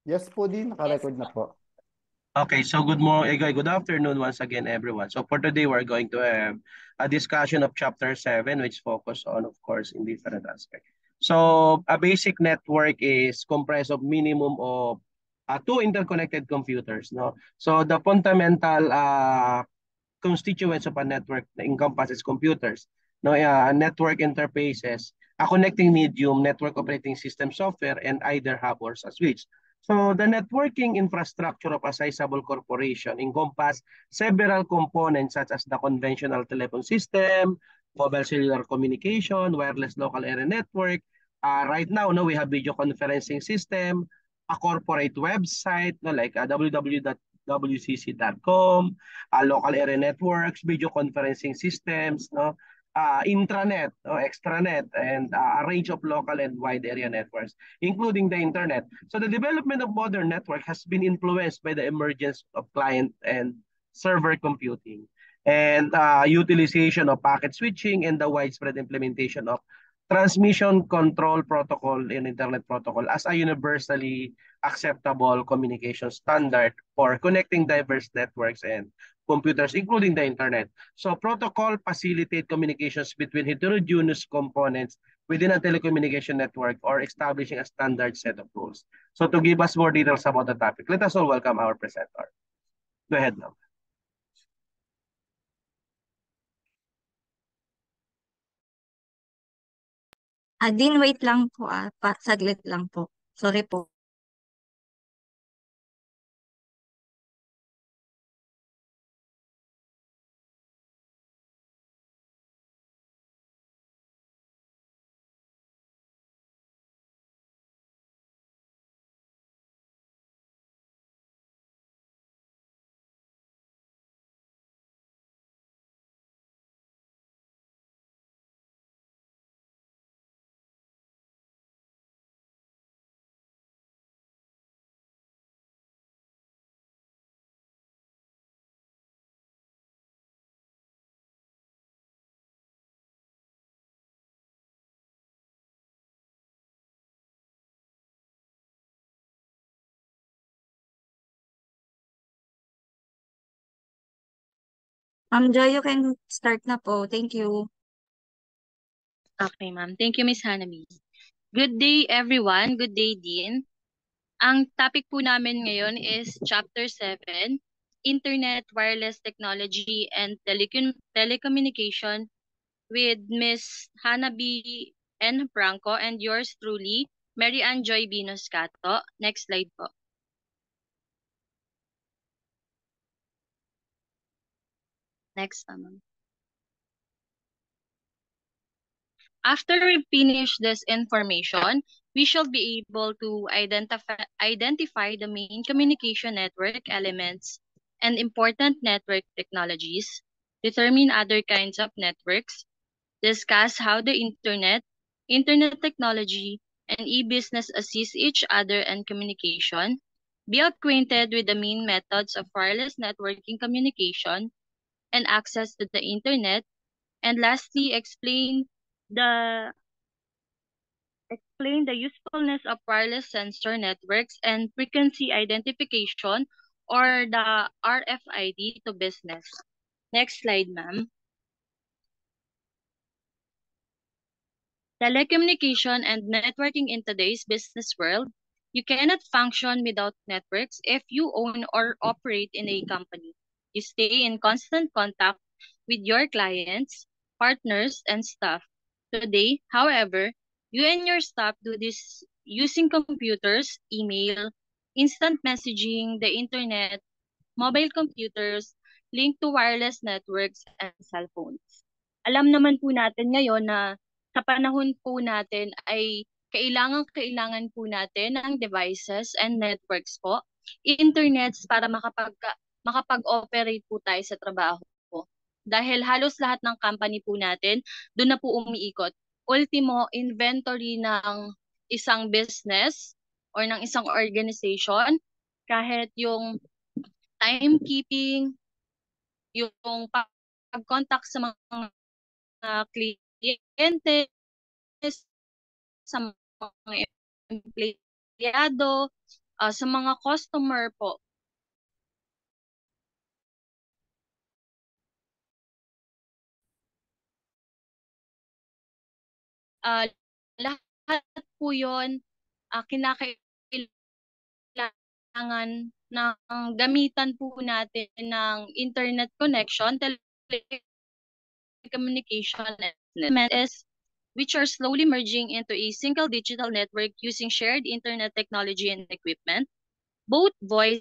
Yes po din, Yes naka-record na po. po. Okay, so good afternoon once again, everyone. So for today, we're going to have a discussion of Chapter 7, which focus on, of course, in different aspects. So a basic network is comprised of minimum of two interconnected computers, no? So the fundamental constituents of a network encompasses computers, no, network interfaces, a connecting medium, network operating system software, and either hub or a switch. So the networking infrastructure of a sizable corporation encompass several components such as the conventional telephone system, mobile cellular communication, wireless local area network. Right now, no, we have video conferencing system, a corporate website, no, like www.wcc.com, local area networks, video conferencing systems, no, intranet, no, extranet, and a range of local and wide area networks, including the internet. So the development of modern network has been influenced by the emergence of client and server computing and utilization of packet switching and the widespread implementation of transmission control protocol and internet protocol as a universally acceptable communication standard for connecting diverse networks and computers, including the internet. So protocol facilitate communications between heterogeneous components within a telecommunication network or establishing a standard set of rules. So to give us more details about the topic, let us all welcome our presenter. Go ahead now. Din, wait lang po saglit lang po. Sorry po. Joy, you can start na po. Thank you. Okay, ma'am. Thank you, Miss Hanabi. Good day, everyone. Good day, Dean. Ang topic po namin ngayon is Chapter 7, Internet, Wireless Technology, and Telecommunication with Miss Hanabi N. Franco and yours truly, Mary Ann Joy Binoscato. Next slide po. Next, ma'am. After we finish this information, we shall be able to identify the main communication network elements and important network technologies, determine other kinds of networks, discuss how the internet technology, and e-business assist each other in communication, be acquainted with the main methods of wireless networking communication and access to the internet, and lastly, the explain the usefulness of wireless sensor networks and frequency identification or the RFID to business. Next slide, ma'am. Telecommunication and networking in today's business world, you cannot function without networks if you own or operate in a company. You stay in constant contact with your clients, partners, and staff. Today, however, you and your staff do this using computers, email, instant messaging, the internet, mobile computers, linked to wireless networks, and cell phones. Alam naman po natin ngayon na sa panahon po natin ay kailangan po natin ng devices and networks po, internets para makapag-operate po tayo sa trabaho po. Dahil halos lahat ng company po natin, doon na po umiikot. Ultimo, inventory ng isang business or ng isang organization, kahit yung timekeeping, yung pag-contact sa mga kliyente, sa mga empleyado, sa mga customer po, ah, lahat po yun kinakailangan ng gamitan po natin ng internet connection, telecommunication, and is which are slowly merging into a single digital network using shared internet technology and equipment. Both voice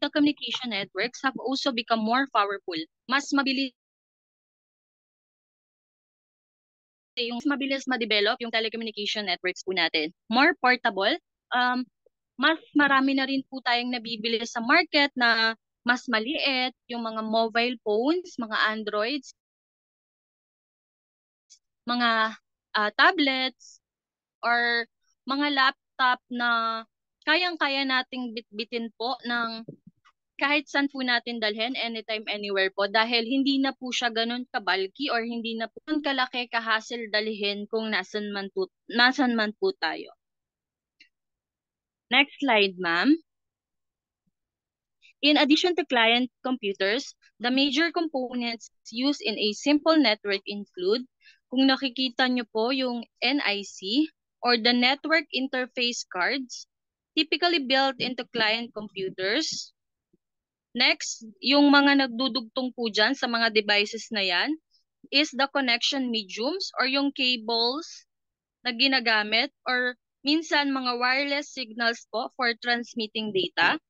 and communication networks have also become more powerful. Mas mabilis ma-develop yung telecommunication networks po natin. More portable, um, mas marami na rin po tayong nabibili sa market na mas maliit, yung mga mobile phones, mga Androids, mga tablets, or mga laptop na kayang-kaya nating bitbitin po ng kahit saan po natin dalhin, anytime, anywhere po. Dahil hindi na po siya ganun kabalki or hindi na po ganun kalaki kahassle dalhin kung nasan man po tayo. Next slide, ma'am. In addition to client computers, the major components used in a simple network include, kung nakikita nyo po yung NIC or the network interface cards, typically built into client computers. Next, yung mga nagdudugtong po dyan sa mga devices na yan is the connection mediums or yung cables na ginagamit or minsan mga wireless signals po for transmitting data.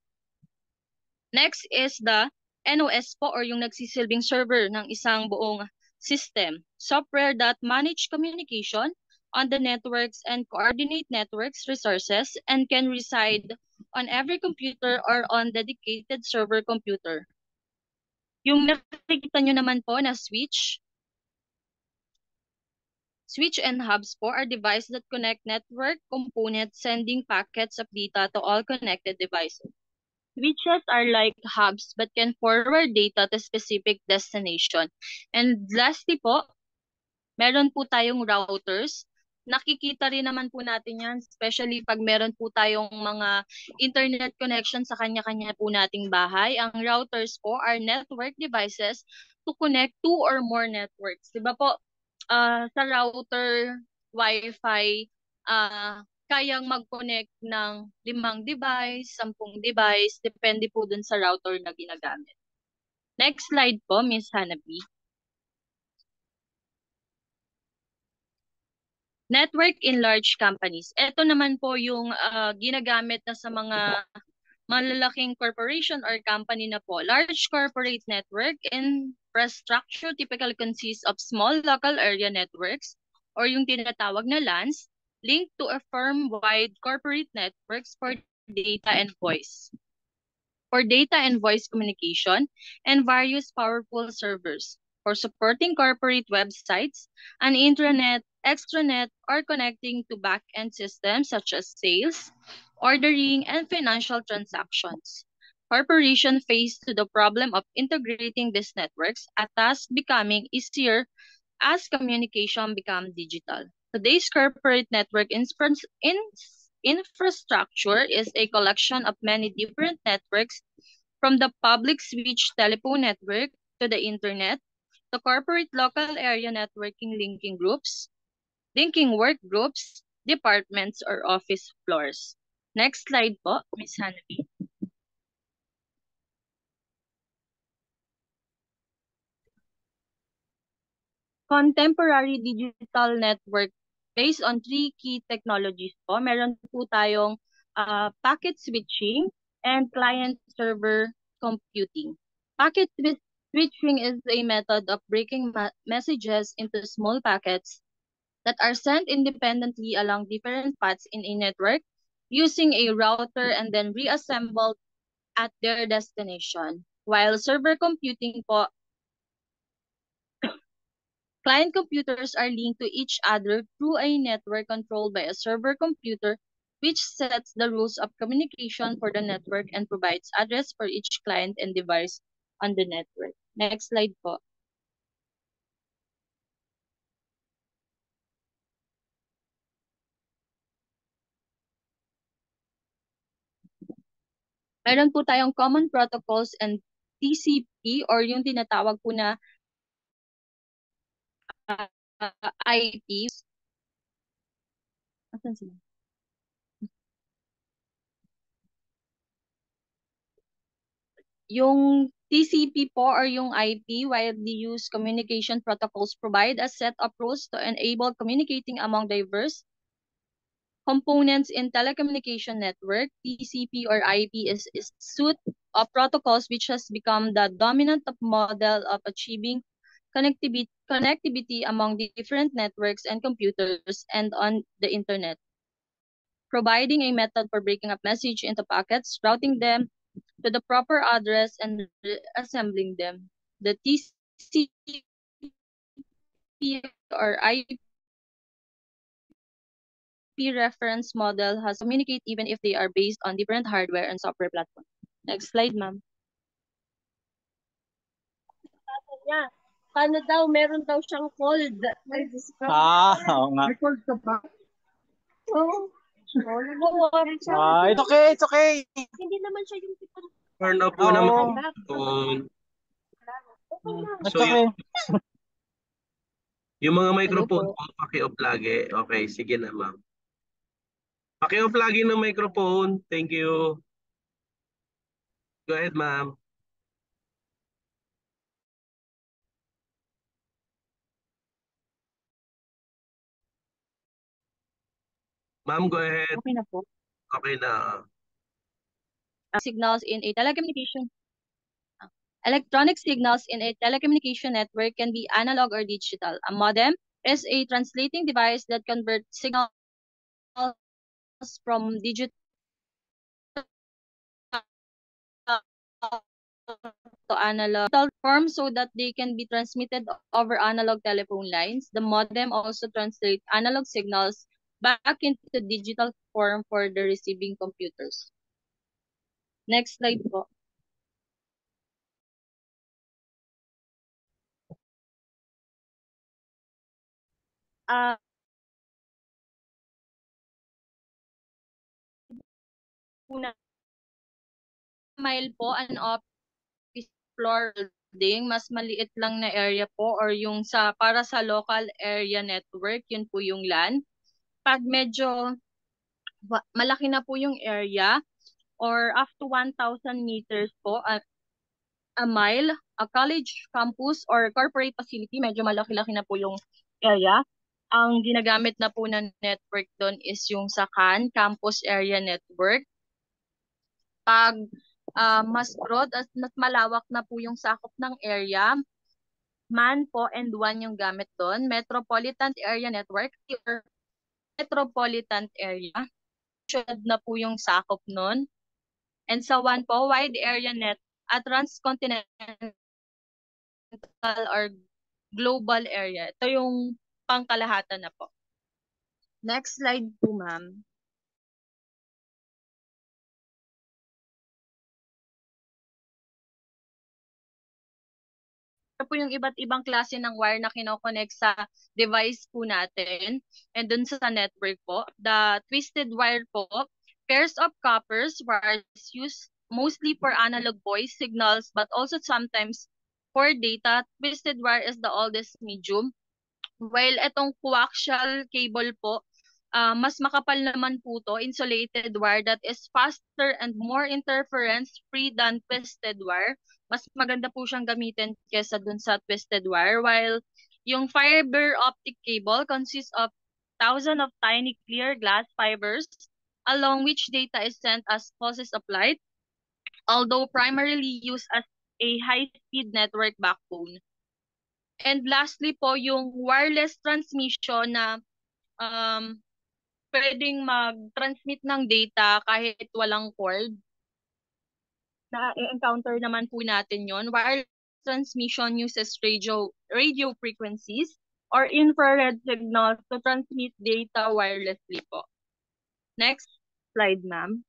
Next is the NOS po or yung nagsisilbing server ng isang buong system. Software that manage communication on the networks and coordinate networks resources and can reside on every computer or on dedicated server computer. Yung nakikita nyo naman po na switch and hubs po are devices that connect network components sending packets of data to all connected devices. Switches are like hubs but can forward data to specific destination. And lastly po, meron po tayong routers. Nakikita rin naman po natin yan, especially pag meron po tayong mga internet connection sa kanya-kanya po nating bahay. Ang routers po are network devices to connect two or more networks. Diba po, sa router, Wi-Fi, kayang mag-connect ng 5 device, 10 device, depende po dun sa router na ginagamit. Next slide po, Ms. Hanabi. Network in large companies. Ito naman po yung ginagamit na sa mga malalaking corporation or company na po. Large corporate network infrastructure typically consists of small local area networks or yung tinatawag na LANs linked to a firm-wide corporate networks for data and voice communication and various powerful servers for supporting corporate websites, an intranet, extranet, or connecting to back-end systems such as sales, ordering, and financial transactions. Corporations face to the problem of integrating these networks, a task becoming easier as communication become digital. Today's corporate network infrastructure is a collection of many different networks from the public switch telephone network to the internet, the corporate local area networking linking work groups, departments, or office floors. Next slide po, Ms. Hanabi. Contemporary digital network based on 3 key technologies po. Meron po tayong packet switching and client-server computing. Packet switching is a method of breaking messages into small packets that are sent independently along different paths in a network using a router and then reassembled at their destination. While server computing po, client computers are linked to each other through a network controlled by a server computer, which sets the rules of communication for the network and provides address for each client and device on the network. Next slide po. Meron po tayong common protocols and TCP or yung tinatawag po na IP. Asan sila? Yung TCP po or yung IP, widely used communication protocols, provide a set of rules to enable communicating among diverse components in telecommunication network. TCP or IP is a suite of protocols which has become the dominant model of achieving connectivity among the different networks and computers and on the internet, providing a method for breaking up message into packets, routing them to the proper address, and assembling them. The TCP or IP reference model has communicate even if they are based on different hardware and software platforms. Next slide, ma'am. Yeah. Paano daw? Meron daw siyang cold. Ay, Diyos ko. Oo nga. May cold ka pa? Oo. Oh, nag-worry siya. It's okay, it's okay. Hindi naman siya yung tipo ng Turn off Oo. muna Oh, microphone. it's So, okay. yung mga Hello microphone po. po, paki-off lagi. Okay, sige na ma'am. Paki-off lagi ng microphone. Thank you. Go ahead, ma'am. Ma'am, go ahead. Okay na po. Okay na. Signals in a telecommunication. Electronic signals in a telecommunication network can be analog or digital. A modem is a translating device that converts signals from digital to analog form so that they can be transmitted over analog telephone lines. The modem also translates analog signals back into digital form for the receiving computers. Next slide po. Una, mile po an office floor building, mas maliit lang na area po or yung para sa local area network, yun po yung LAN. Pag medyo malaki na po yung area or up to 1,000 meters po, a mile, a college campus or corporate facility, medyo malaki-laki na po yung area. Ang ginagamit na po ng network doon is yung sa CAN, Campus Area Network. Pag mas broad at mas malawak na po yung sakop ng area, MAN po and WAN yung gamit doon, Metropolitan Area Network or Metropolitan Area. Should na po yung sakop nun. And sa WAN po, Wide Area Net at Transcontinental or Global Area. Ito yung pangkalahatan na po. Next slide po, ma'am. Ito po yung iba't ibang klase ng wire na kinoconnect sa device po natin and dun sa network po. The twisted wire po, pairs of coppers wires used mostly for analog voice signals but also sometimes for data. Twisted wire is the oldest medium. While itong coaxial cable po, mas makapal naman po to, insulated wire that is faster and more interference-free than twisted wire. Mas maganda po siyang gamitin kesa dun sa twisted wire. While yung fiber optic cable consists of thousands of tiny clear glass fibers along which data is sent as pulses of light, although primarily used as a high-speed network backbone. And lastly po, yung wireless transmission na pwedeng mag-transmit ng data kahit walang cord. Na-encounter naman po natin yon. Wireless transmission uses radio frequencies or infrared signals to transmit data wirelessly po. Next slide, ma'am.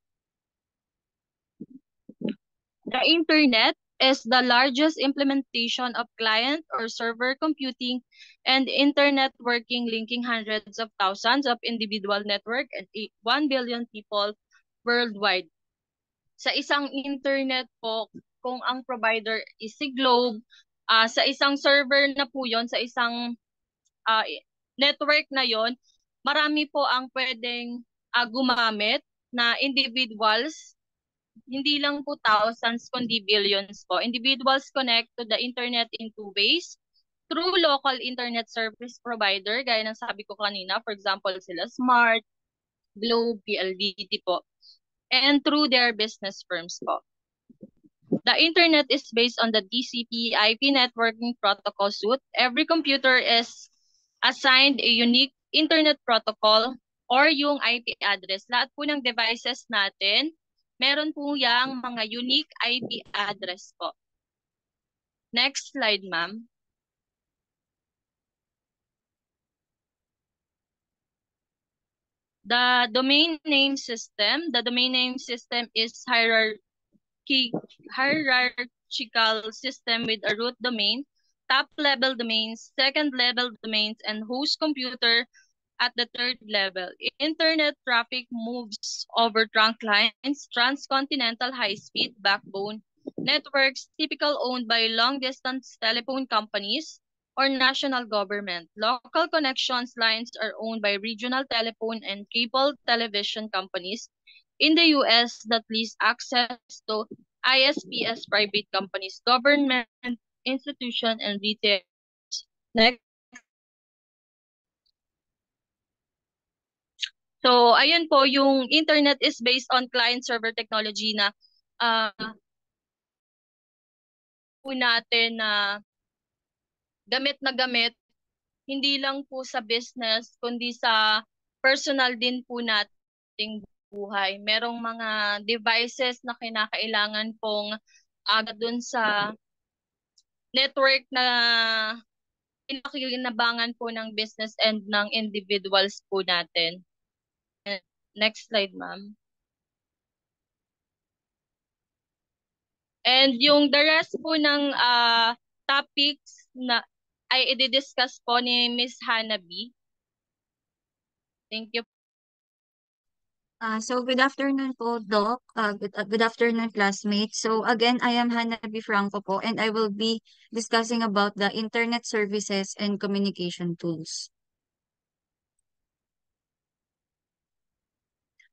The internet is the largest implementation of client or server computing and internet working, linking hundreds of thousands of individual network and 1 billion people worldwide. sa isang internet po, kung ang provider is si Globe, sa isang server na po yon, sa isang ah, network na yon, marami po ang pwedeng gumamit na individuals, hindi lang po thousands kundi billions po. Individuals connect to the internet in two ways. Through local internet service provider, gaya ng sabi ko kanina, for example, sila Smart, Globe, PLDT po, and through their business firms po. The internet is based on the TCP/IP networking protocol suite. Every computer is assigned a unique internet protocol or yung IP address. Lahat po ng devices natin, meron po yang mga unique IP address po. Next slide, ma'am. The domain name system is hierarchical system with a root domain, top-level domains, second-level domains, and host computer at the third level. Internet traffic moves over trunk lines, transcontinental high-speed backbone networks typically owned by long-distance telephone companies or national government. Local connections lines are owned by regional telephone and cable television companies in the US that lease access to ISPs, private companies, government, institution, and retail. Next. So, ayun po, yung internet is based on client-server technology na po natin na gamit na gamit, hindi lang po sa business, kundi sa personal din po nating buhay. Merong mga devices na kinakailangan pong dun sa network na pinakinabangan po ng business and ng individuals po natin. Next slide, ma'am. And yung the rest po ng topics na ay i-discuss po ni Miss Hanabi. Thank you. So good afternoon po, Doc. Good afternoon, classmates. So again, I am Hanabi Franco po, and I will be discussing about the internet services and communication tools.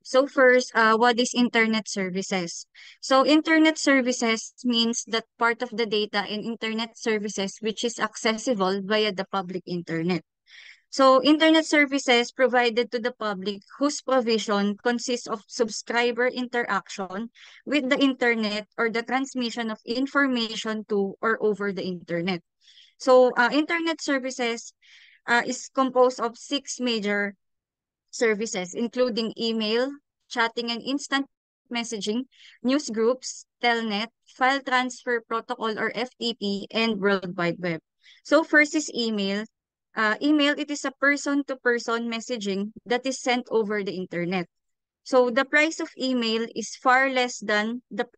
So first, what is internet services? So internet services means that part of the data in internet services which is accessible via the public internet. So internet services provided to the public whose provision consists of subscriber interaction with the internet or the transmission of information to or over the internet. So internet services is composed of 6 major services, including email, chatting and instant messaging, news groups, telnet, file transfer protocol or FTP, and World Wide Web. So first is email. Email, it is a person-to-person messaging that is sent over the internet. So the price of email is far less than the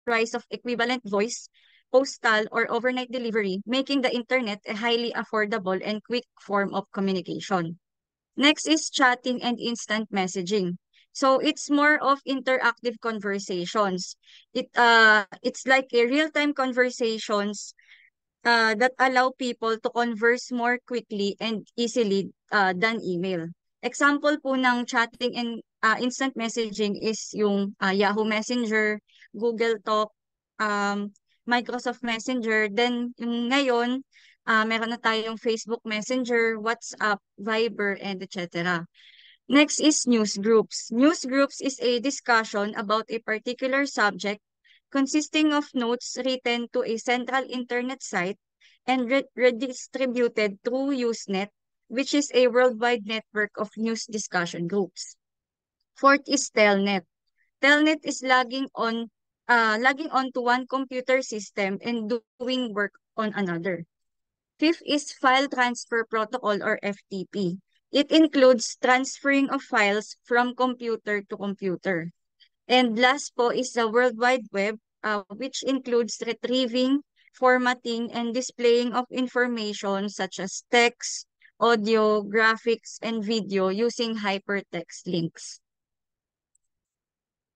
price of equivalent voice, postal, or overnight delivery, making the internet a highly affordable and quick form of communication. Next is chatting and instant messaging. So it's more of interactive conversations. It's like a real-time conversations that allow people to converse more quickly and easily than email. Example po ng chatting and instant messaging is yung Yahoo Messenger, Google Talk, Microsoft Messenger. Then yung ngayon, meron na tayong Facebook Messenger, WhatsApp, Viber, and etc. Next is news groups. News groups is a discussion about a particular subject consisting of notes written to a central internet site and redistributed through Usenet, which is a worldwide network of news discussion groups. Fourth is Telnet. Telnet is logging on to one computer system and doing work on another. Fifth is File Transfer Protocol or FTP. It includes transferring of files from computer to computer. And last po is the World Wide Web, which includes retrieving, formatting, and displaying of information such as text, audio, graphics, and video using hypertext links.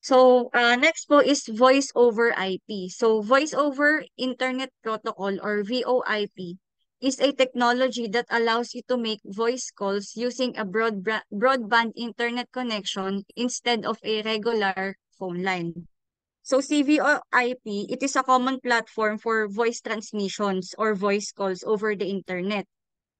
So, next po is Voice over IP. So, Voice over Internet Protocol or VoIP is a technology that allows you to make voice calls using a broadband internet connection instead of a regular phone line. So, CVoIP, it is a common platform for voice transmissions or voice calls over the internet.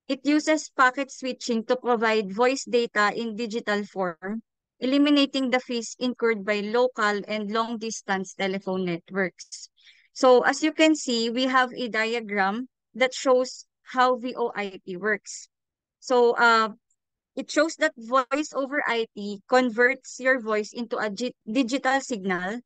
It uses packet switching to provide voice data in digital form, eliminating the fees incurred by local and long-distance telephone networks. So as you can see, we have a diagram that shows how VoIP works. So it shows that voice over IP converts your voice into a digital signal,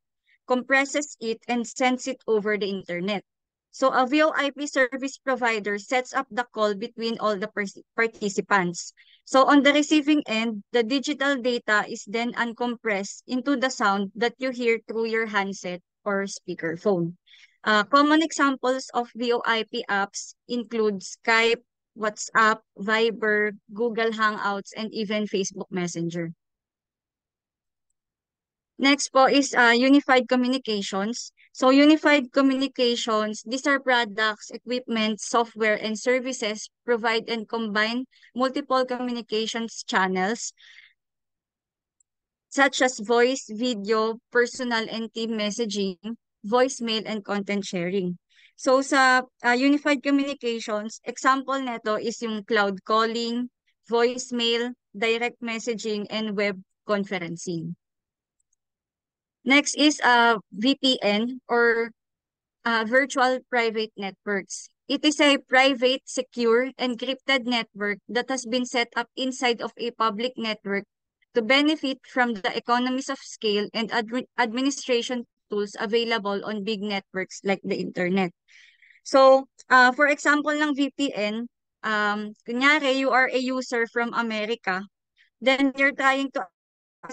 compresses it, and sends it over the internet. So a VoIP service provider sets up the call between all the participants. So on the receiving end, the digital data is then uncompressed into the sound that you hear through your handset or speakerphone. Common examples of VoIP apps include Skype, WhatsApp, Viber, Google Hangouts, and even Facebook Messenger. Next po is Unified Communications. So Unified Communications, these are products, equipment, software, and services provide and combine multiple communications channels such as voice, video, personal and team messaging, voicemail, and content sharing. So sa Unified Communications, example neto is yung cloud calling, voicemail, direct messaging, and web conferencing. Next is VPN or virtual private networks. It is a private, secure, encrypted network that has been set up inside of a public network to benefit from the economies of scale and administration tools available on big networks like the internet. So, for example ng VPN, kunyari you are a user from America, then you're trying to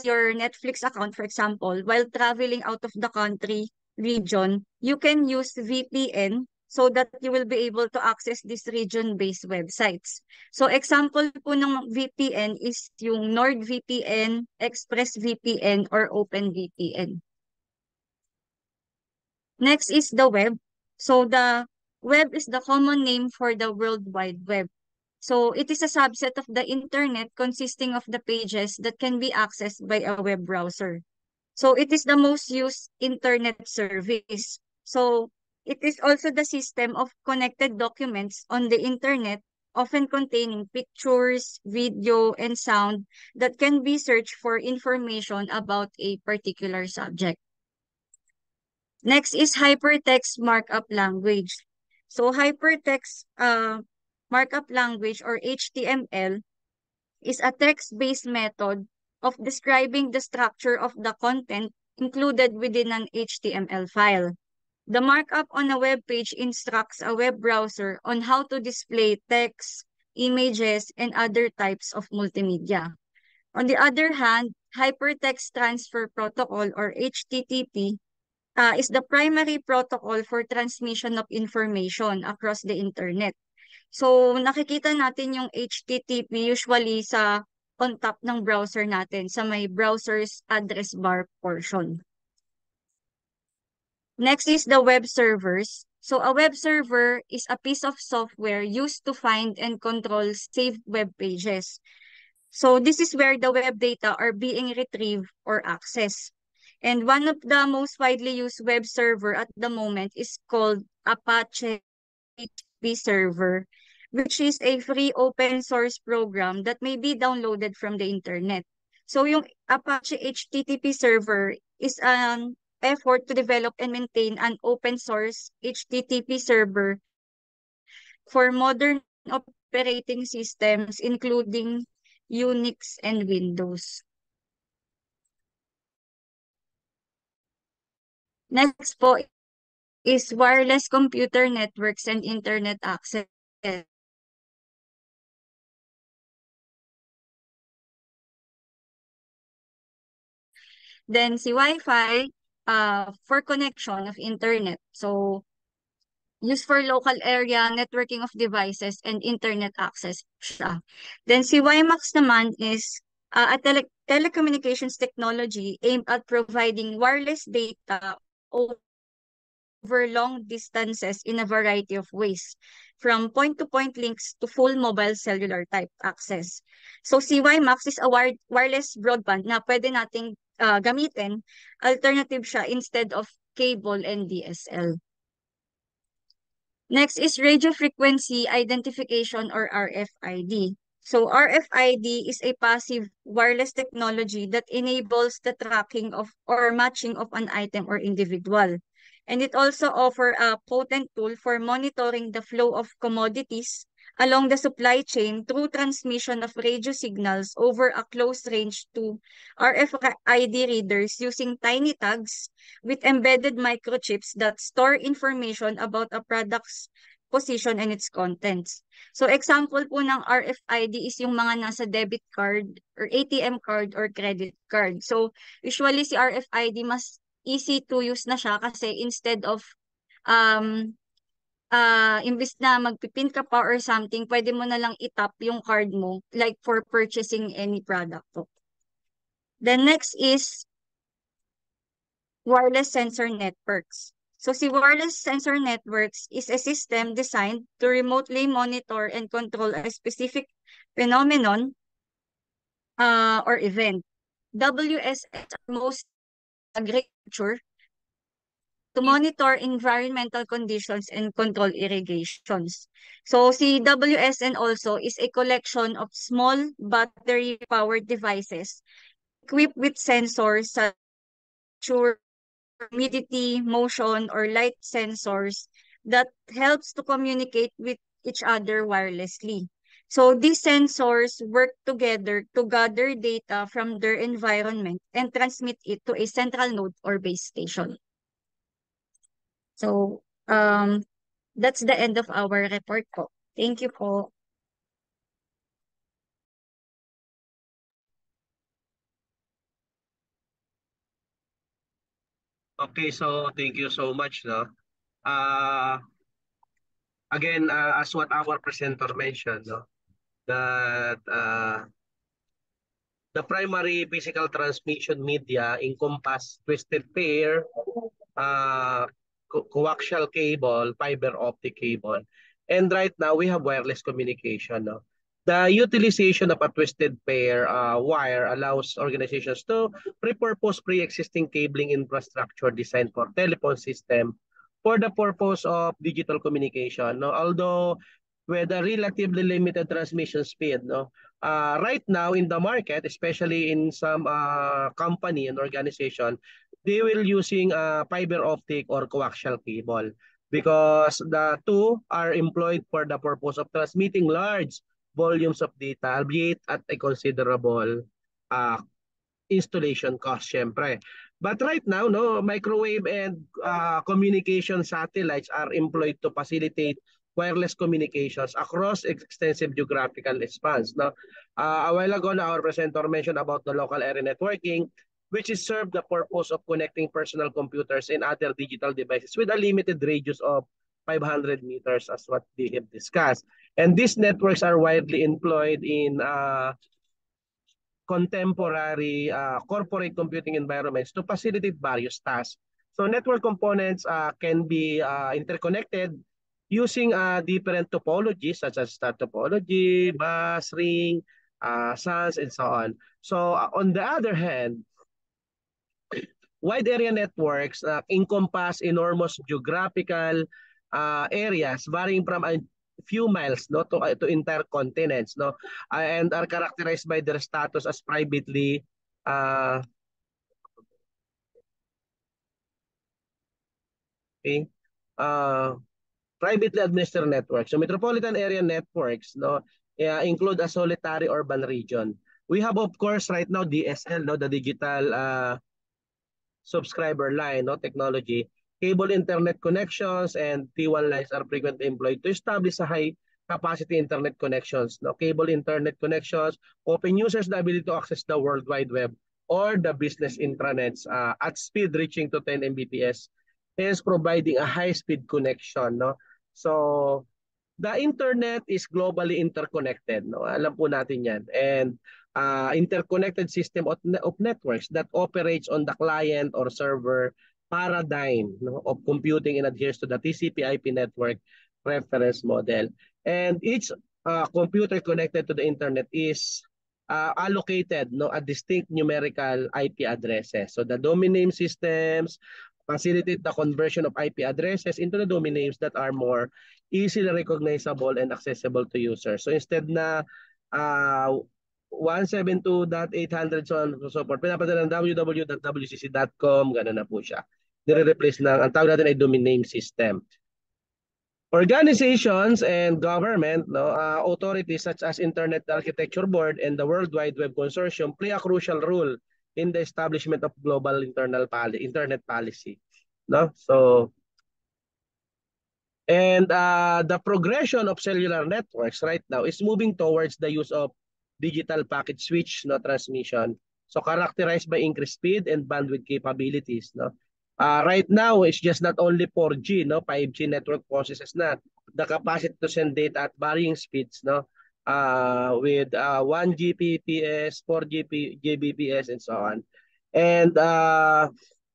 your Netflix account, for example, while traveling out of the country region, you can use VPN so that you will be able to access these region-based websites. So example po ng VPN is yung NordVPN, ExpressVPN, or OpenVPN. Next is the web. So the web is the common name for the World Wide Web. So it is a subset of the internet consisting of the pages that can be accessed by a web browser. So it is the most used internet service. So it is also the system of connected documents on the internet, often containing pictures, video, and sound that can be searched for information about a particular subject. Next is hypertext markup language. So hypertext markup language or HTML is a text-based method of describing the structure of the content included within an HTML file. The markup on a web page instructs a web browser on how to display text, images, and other types of multimedia. On the other hand, Hypertext Transfer Protocol or HTTP is the primary protocol for transmission of information across the internet. So, nakikita natin yung HTTP usually on top ng browser natin, sa may browser's address bar portion. Next is the web servers. So, a web server is a piece of software used to find and control saved web pages. So, this is where the web data are being retrieved or accessed. And one of the most widely used web server at the moment is called Apache HTTP server, which is a free open source program that may be downloaded from the internet. So yung Apache HTTP server is an effort to develop and maintain an open source HTTP server for modern operating systems, including Unix and Windows. Next po is wireless computer networks and internet access. Then si Wi-Fi for connection of internet. So used for local area networking of devices and internet access siya. Then si WiMAX naman is a telecommunications technology aimed at providing wireless data over long distances in a variety of ways, from point-to-point links to full mobile cellular type access. So si WiMAX is a wireless broadband na pwede nating gamitin. Alternative siya instead of cable and DSL. Next is radio frequency identification or RFID. So RFID is a passive wireless technology that enables the tracking of or matching of an item or individual. And it also offers a potent tool for monitoring the flow of commodities along the supply chain through transmission of radio signals over a close range to RFID readers using tiny tags with embedded microchips that store information about a product's position and its contents. So example po ng RFID is yung mga nasa debit card or ATM card or credit card. So usually si RFID mas easy to use na siya kasi instead of imbis na magpipin ka pa or something, pwede mo na lang itap yung card mo like for purchasing any product po. Then next is wireless sensor networks. So si wireless sensor networks is a system designed to remotely monitor and control a specific phenomenon or event. WSS are most agriculture to monitor environmental conditions and control irrigations. So si WSN also is a collection of small battery-powered devices equipped with sensors such as humidity, motion, or light sensors that helps to communicate with each other wirelessly. So these sensors work together to gather data from their environment and transmit it to a central node or base station. So that's the end of our report po. Thank you po. Okay, so thank you so much, no? Again, as what our presenter mentioned, no, that the primary physical transmission media encompass twisted pair, coaxial cable, fiber optic cable, and right now we have wireless communication, no? The utilization of a twisted pair wire allows organizations to repurpose pre-existing cabling infrastructure designed for telephone system for the purpose of digital communication. No? Although with a relatively limited transmission speed, no? Right now in the market, especially in some company and organization, they will using fiber optic or coaxial cable because the two are employed for the purpose of transmitting large volumes of data, albeit at a considerable installation cost, syempre. But right now, no, microwave and communication satellites are employed to facilitate wireless communications across extensive geographical spans. Now, a while ago, our presenter mentioned about the local area networking, which is served the purpose of connecting personal computers and other digital devices with a limited radius of 500 meters as what they have discussed. And these networks are widely employed in contemporary corporate computing environments to facilitate various tasks. So network components can be interconnected using different topologies such as star topology, bus, ring, SANs, and so on. So on the other hand, wide area networks encompass enormous geographical areas varying from a few miles, no, to entire continents, no, and are characterized by their status as privately privately administered networks. So metropolitan area networks, no, include a solitary urban region. We have, of course, right now DSL, no, the digital subscriber line, no, technology. Cable internet connections and T1 lines are frequently employed to establish a high capacity internet connections. No, cable internet connections open users the ability to access the World Wide Web or the business intranets at speed reaching to 10 Mbps, hence providing a high-speed connection. No? So the internet is globally interconnected. No? Alam po natin yan. And interconnected system of networks that operates on the client or server paradigm, no, of computing and adheres to the TCP/IP network reference model. And each computer connected to the internet is allocated, no, a distinct numerical IP addresses. So the domain name systems facilitate the conversion of IP addresses into the domain names that are more easily recognizable and accessible to users. So instead na 172.800 so on and so forth, pinapadala ng www.wcc.com, gano'n na po siya. Nire-replace ng, ang tawag natin ay domain name system. Organizations and government, no, authorities such as Internet Architecture Board and the World Wide Web Consortium play a crucial role in the establishment of global internet policy, no? So, and the progression of cellular networks right now is moving towards the use of digital packet switch, no, transmission. So characterized by increased speed and bandwidth capabilities, no? Right now, it's just not only 4G, no, 5G network possesses na the capacity to send data at varying speeds, no, with 1 Gbps, 4 Gbps, and so on. And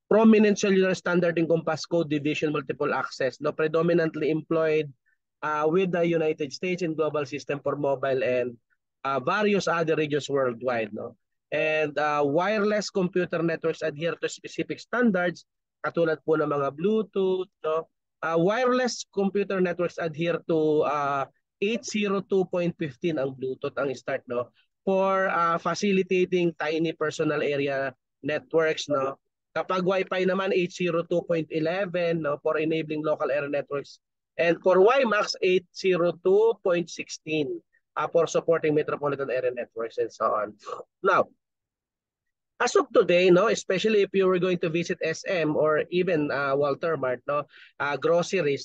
prominent cellular standard encompass code division multiple access, no, predominantly employed with the United States and global system for mobile and various other regions worldwide, no. And wireless computer networks adhere to specific standards katulad po ng mga Bluetooth, no. Wireless computer networks adhere to 802.15 ang Bluetooth ang start, no, for facilitating tiny personal area networks, no. Kapag Wi-Fi naman 802.11, no, for enabling local area networks, and for WiMAX 802.16 for supporting metropolitan area networks and so on. Now, as of today, no, especially if you were going to visit SM or even Walter Mart, no, groceries,